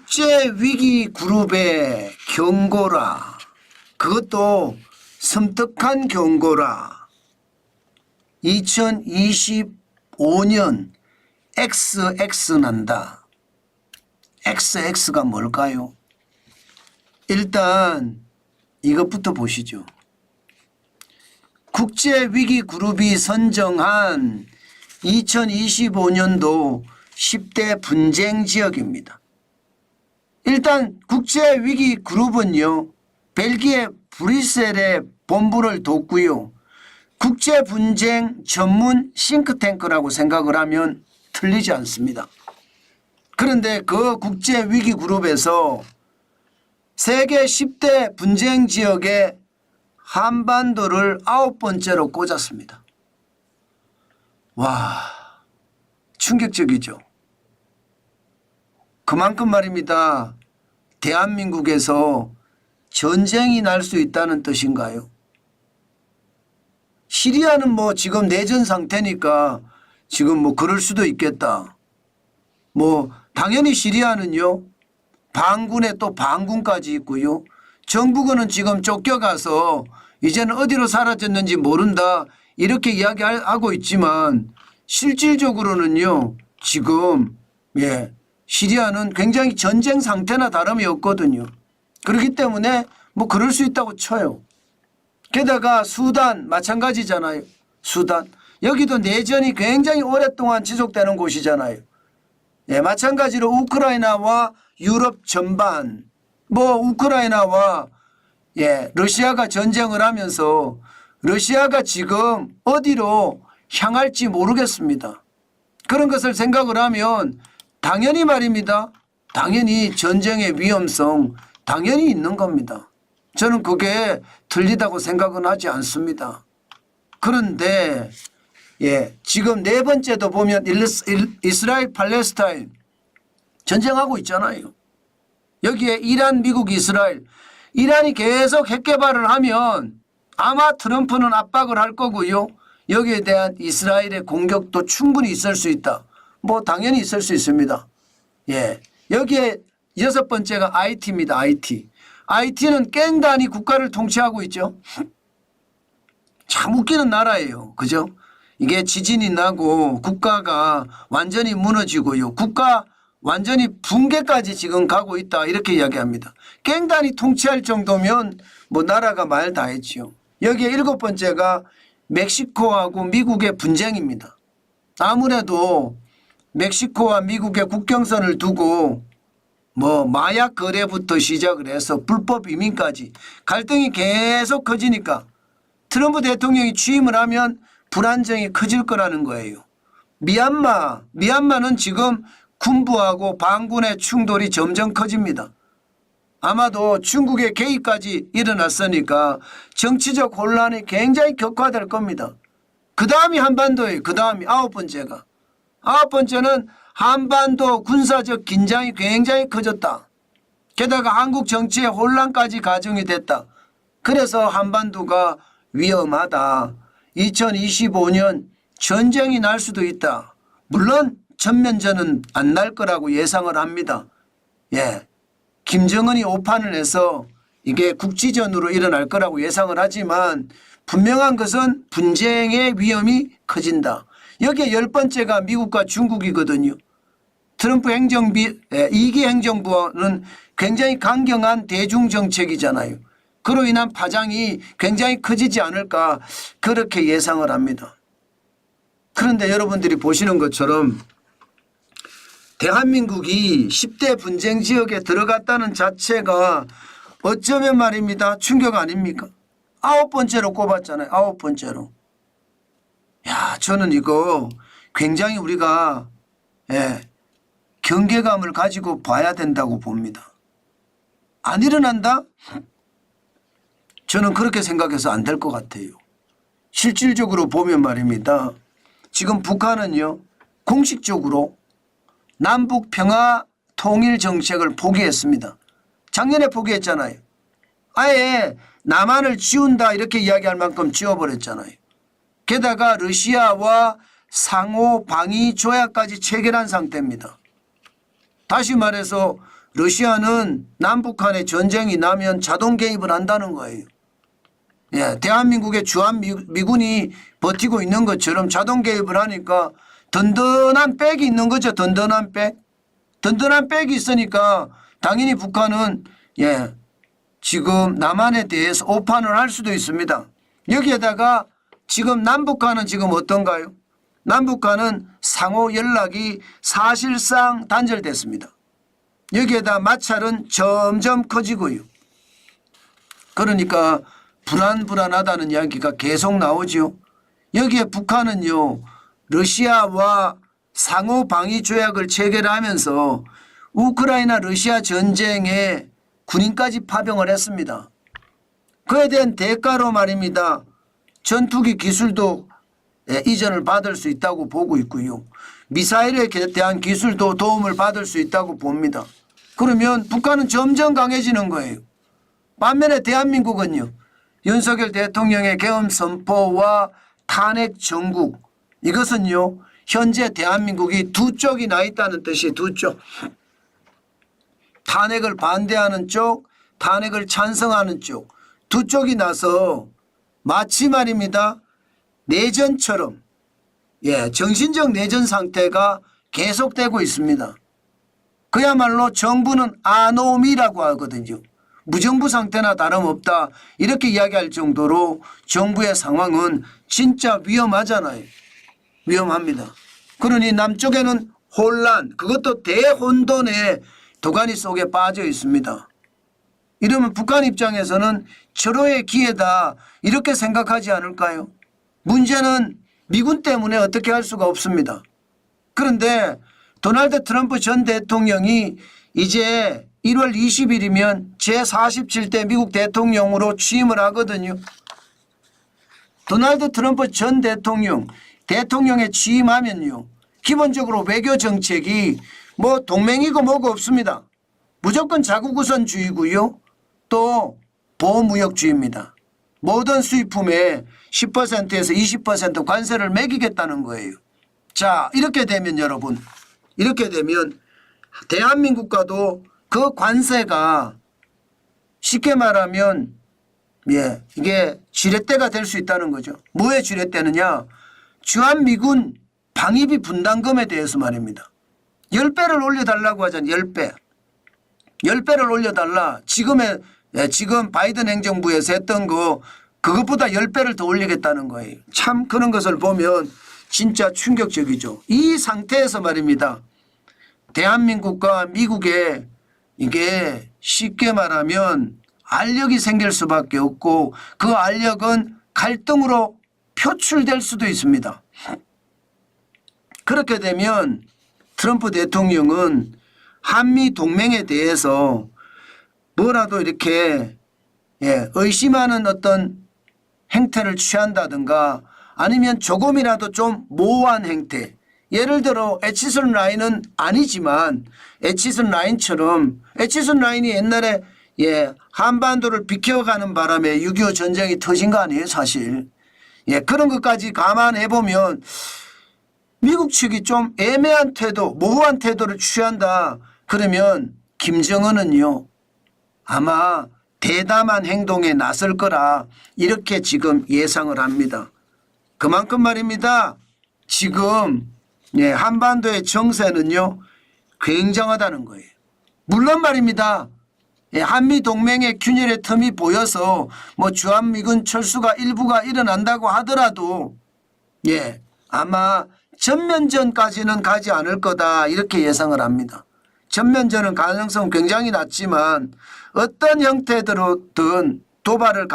국제위기그룹의 경고라. 그것도 섬뜩한 경고라. 2025년 XX 난다. XX가 뭘까요? 일단 이것부터 보시죠. 국제위기그룹이 선정한 2025년도 10대 분쟁지역입니다. 일단 국제위기그룹은요, 벨기에 브뤼셀에 본부를 뒀고요. 국제분쟁 전문 싱크탱크라고 생각을 하면 틀리지 않습니다. 그런데 그 국제위기그룹에서 세계 10대 분쟁지역에 한반도를 9번째로 꽂았습니다. 와, 충격적이죠. 그만큼 말입니다. 대한민국에서 전쟁이 날 수 있다는 뜻인가요? 시리아는 뭐 지금 내전 상태니까 지금 뭐 그럴 수도 있겠다. 뭐 당연히 시리아는요, 반군에 또 반군까지 있고요. 정부군은 지금 쫓겨가서 이제는 어디로 사라졌는지 모른다, 이렇게 이야기하고 있지만 실질적으로는요, 지금 시리아는 굉장히 전쟁 상태나 다름이 없거든요. 그렇기 때문에 뭐 그럴 수 있다고 쳐요. 게다가 수단 마찬가지잖아요. 수단. 여기도 내전이 굉장히 오랫동안 지속되는 곳이잖아요. 마찬가지로 우크라이나와 유럽 전반, 뭐 우크라이나와 러시아가 전쟁을 하면서 러시아가 지금 어디로 향할지 모르겠습니다. 그런 것을 생각을 하면 당연히 말입니다. 당연히 전쟁의 위험성 당연히 있는 겁니다. 저는 그게 틀리다고 생각은 하지 않습니다. 그런데 지금 네 번째도 보면 이스라엘 팔레스타인 전쟁하고 있잖아요. 여기에 이란, 미국, 이스라엘. 이란이 계속 핵 개발을 하면 아마 트럼프는 압박을 할 거고요. 여기에 대한 이스라엘의 공격도 충분히 있을 수 있다. 뭐 당연히 있을 수 있습니다. 여기에 여섯 번째가 IT입니다. IT는 깽단이 국가를 통치하고 있죠. 참 웃기는 나라예요. 그죠? 이게 지진이 나고 국가가 완전히 무너지고요. 국가 완전히 붕괴까지 지금 가고 있다, 이렇게 이야기합니다. 깽단이 통치할 정도면 뭐 나라가 말 다 했죠. 여기에 일곱 번째가 멕시코하고 미국의 분쟁입니다. 아무래도 멕시코와 미국의 국경선을 두고 뭐 마약 거래부터 시작을 해서 불법 이민까지 갈등이 계속 커지니까 트럼프 대통령이 취임을 하면 불안정이 커질 거라는 거예요. 미얀마는 지금 군부하고 반군의 충돌이 점점 커집니다. 아마도 중국의 개입까지 일어났으니까 정치적 혼란이 굉장히 격화될 겁니다. 그 다음이 한반도예요. 그 다음이 아홉 번째는 한반도 군사적 긴장이 굉장히 커졌다. 게다가 한국 정치의 혼란까지 가중이 됐다. 그래서 한반도가 위험하다. 2025년 전쟁이 날 수도 있다. 물론 전면전은 안 날 거라고 예상을 합니다. 김정은이 오판을 해서 이게 국지전으로 일어날 거라고 예상을 하지만 분명한 것은 분쟁의 위험이 커진다. 여기에 열 번째가 미국과 중국이거든요. 트럼프 2기 행정부는 굉장히 강경한 대중정책이잖아요. 그로 인한 파장이 굉장히 커지지 않을까, 그렇게 예상을 합니다. 그런데 여러분들이 보시는 것처럼 대한민국이 10대 분쟁 지역에 들어갔다는 자체가 어쩌면 말입니다, 충격 아닙니까? 아홉 번째로 꼽았잖아요. 아홉 번째로. 저는 이거 굉장히 우리가 경계감을 가지고 봐야 된다고 봅니다. 안 일어난다? 저는 그렇게 생각해서 안 될 것 같아요. 실질적으로 보면 말입니다, 지금 북한은요, 공식적으로 남북 평화 통일 정책을 포기했습니다. 작년에 포기했잖아요. 아예 남한을 지운다, 이렇게 이야기할 만큼 지워버렸잖아요. 게다가 러시아와 상호 방위 조약까지 체결한 상태입니다. 다시 말해서 러시아는 남북한의 전쟁이 나면 자동 개입을 한다는 거예요. 예, 대한민국의 주한미군이 버티고 있는 것처럼 자동 개입을 하니까 든든한 백이 있는 거죠. 든든한 백. 든든한 백이 있으니까 당연히 북한은 예, 지금 남한에 대해서 오판을 할 수도 있습니다. 여기에다가 지금 남북한은 지금 어떤가요? 남북한은 상호 연락이 사실상 단절됐습니다. 여기에다 마찰은 점점 커지고요. 그러니까 불안하다는 이야기가 계속 나오죠. 여기에 북한은요, 러시아와 상호 방위 조약을 체결하면서 우크라이나 러시아 전쟁에 군인까지 파병을 했습니다. 그에 대한 대가로 말입니다. 전투기 기술도 이전을 받을 수 있다고 보고 있고요. 미사일에 대한 기술도 도움을 받을 수 있다고 봅니다. 그러면 북한은 점점 강해지는 거예요. 반면에 대한민국은요. 윤석열 대통령의 계엄 선포와 탄핵 정국, 이것은요. 현재 대한민국이 두 쪽이 나 있다는 뜻이 두 쪽. 탄핵을 반대하는 쪽, 탄핵을 찬성하는 쪽. 두 쪽이 나서 마치 말입니다. 내전처럼 예, 정신적 내전 상태가 계속되고 있습니다. 그야말로 정부는 아노미라고 하거든요. 무정부 상태나 다름없다 이렇게 이야기할 정도로 정부의 상황은 진짜 위험하잖아요. 위험합니다. 그러니 남쪽에는 혼란, 그것도 대혼돈의 도가니 속에 빠져 있습니다. 이러면 북한 입장에서는 절호의 기회다 이렇게 생각하지 않을까요? 문제는 미군 때문에 어떻게 할 수가 없습니다. 그런데 도널드 트럼프 전 대통령이 이제 1월 20일이면 제47대 미국 대통령으로 취임을 하거든요. 도널드 트럼프 전 대통령에 취임하면요. 기본적으로 외교 정책이 뭐 동맹이고 뭐고 없습니다. 무조건 자국우선주의고요. 또 보호무역주의입니다. 모든 수입품에 10%에서 20% 관세를 매기겠다는 거예요. 자, 이렇게 되면 여러분, 이렇게 되면 대한민국과도 그 관세가 쉽게 말하면 예, 이게 지렛대가 될 수 있다는 거죠. 뭐에 지렛대느냐? 주한미군 방위비 분담금에 대해서 말입니다. 10배를 올려달라고 하잖아요. 10배. 10배를 올려달라. 지금 바이든 행정부에서 했던 그것보다 10배를 더 올리겠다는 거예요. 참 그런 것을 보면 진짜 충격적이죠. 이 상태에서 말입니다. 대한민국과 미국에 이게 쉽게 말하면 알력이 생길 수밖에 없고 그 알력은 갈등으로 표출될 수도 있습니다. 그렇게 되면 트럼프 대통령은 한미 동맹에 대해서 뭐라도 이렇게 의심하는 어떤 행태를 취한다든가 아니면 조금이라도 좀 모호한 행태, 예를 들어 에치슨 라인은 아니지만 에치슨 라인처럼 에치슨 라인이 옛날에 한반도를 비켜가는 바람에 6.25 전쟁이 터진 거 아니에요 사실. 그런 것까지 감안해 보면 미국 측이 좀 애매한 태도, 모호한 태도를 취한다. 그러면 김정은은요 아마 대담한 행동에 나설 거라 이렇게 지금 예상을 합니다. 그만큼 말입니다. 지금 한반도의 정세는요 굉장하다는 거예요. 물론 말입니다. 한미동맹의 균열의 틈이 보여서 뭐 주한미군 철수가 일부가 일어난다고 하더라도 아마 전면전까지는 가지 않을 거다 이렇게 예상을 합니다. 전면전은 가능성 굉장히 낮지만 어떤 형태로든 도발할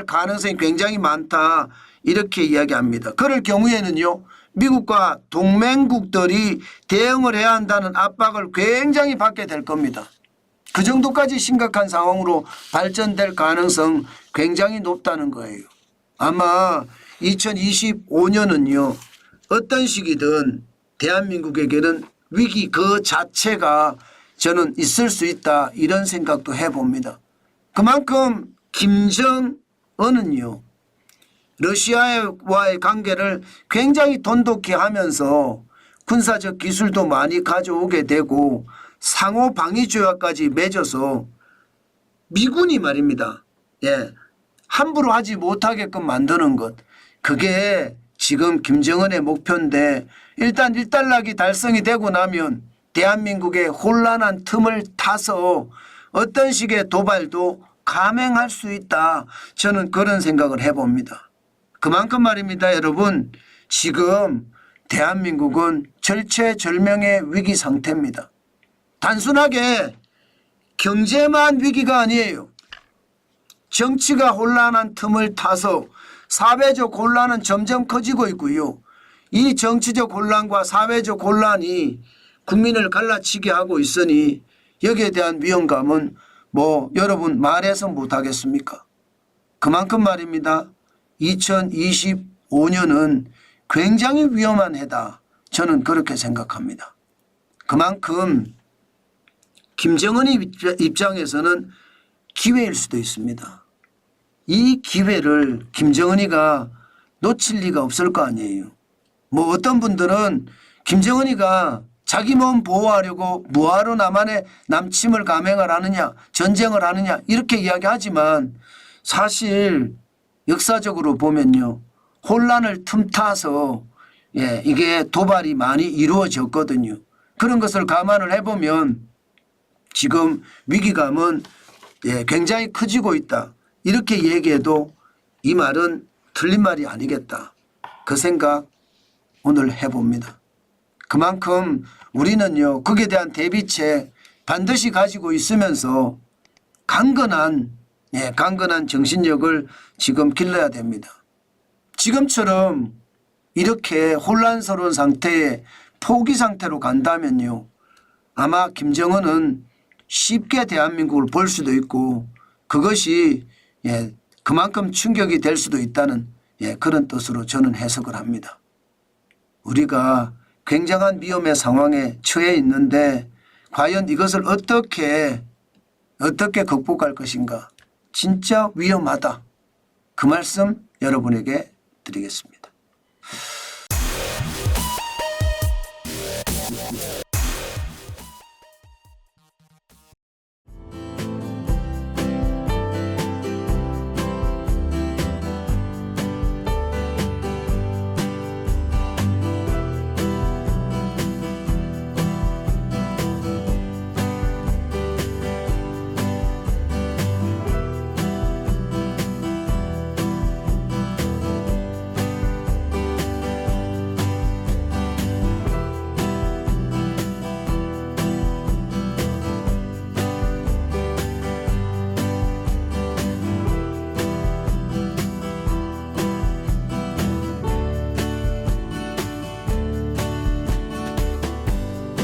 가능성이 굉장히 많다 이렇게 이야기합니다. 그럴 경우에는요 미국과 동맹국들이 대응을 해야 한다는 압박을 굉장히 받게 될 겁니다. 그 정도까지 심각한 상황으로 발전될 가능성 굉장히 높다는 거예요. 아마 2025년은요 어떤 시기든 대한민국에게는 위기 그 자체가 저는 있을 수 있다 이런 생각도 해봅니다. 그만큼 김정은은요 러시아와의 관계를 굉장히 돈독히 하면서 군사적 기술도 많이 가져오게 되고 상호 방위 조약까지 맺어서 미군이 말입니다. 예, 함부로 하지 못하게끔 만드는 것. 그게 지금 김정은의 목표인데 일단 일단락이 달성이 되고 나면 대한민국의 혼란한 틈을 타서 어떤 식의 도발도 감행할 수 있다. 저는 그런 생각을 해봅니다. 그만큼 말입니다. 여러분 지금 대한민국은 절체절명의 위기 상태입니다. 단순하게 경제만 위기가 아니에요. 정치가 혼란한 틈을 타서 사회적 혼란은 점점 커지고 있고요. 이 정치적 혼란과 사회적 혼란이 국민을 갈라치게 하고 있으니 여기에 대한 위험감은 뭐 여러분 말해서 못하겠습니까? 그만큼 말입니다. 2025년은 굉장히 위험한 해다. 저는 그렇게 생각합니다. 그만큼 김정은의 입장에서는 기회일 수도 있습니다. 이 기회를 김정은이가 놓칠 리가 없을 거 아니에요. 뭐 어떤 분들은 김정은이가 자기 몸 보호하려고 뭐하러 남한의 남침을 감행을 하느냐 전쟁을 하느냐 이렇게 이야기하지만 사실 역사적으로 보면요. 혼란을 틈타서 이게 도발이 많이 이루어졌거든요. 그런 것을 감안을 해보면 지금 위기감은 굉장히 커지고 있다. 이렇게 얘기해도 이 말은 틀린 말이 아니겠다. 그 생각 오늘 해봅니다. 그만큼 우리는요. 거기에 대한 대비책 반드시 가지고 있으면서 강건한 정신력을 지금 길러야 됩니다. 지금처럼 이렇게 혼란스러운 상태에 포기 상태로 간다면요. 아마 김정은은 쉽게 대한민국을 볼 수도 있고 그것이 그만큼 충격이 될 수도 있다는 그런 뜻으로 저는 해석을 합니다. 우리가 굉장한 위험의 상황에 처해 있는데 과연 이것을 어떻게 극복할 것인가. 진짜 위험하다. 그 말씀 여러분에게 드리겠습니다.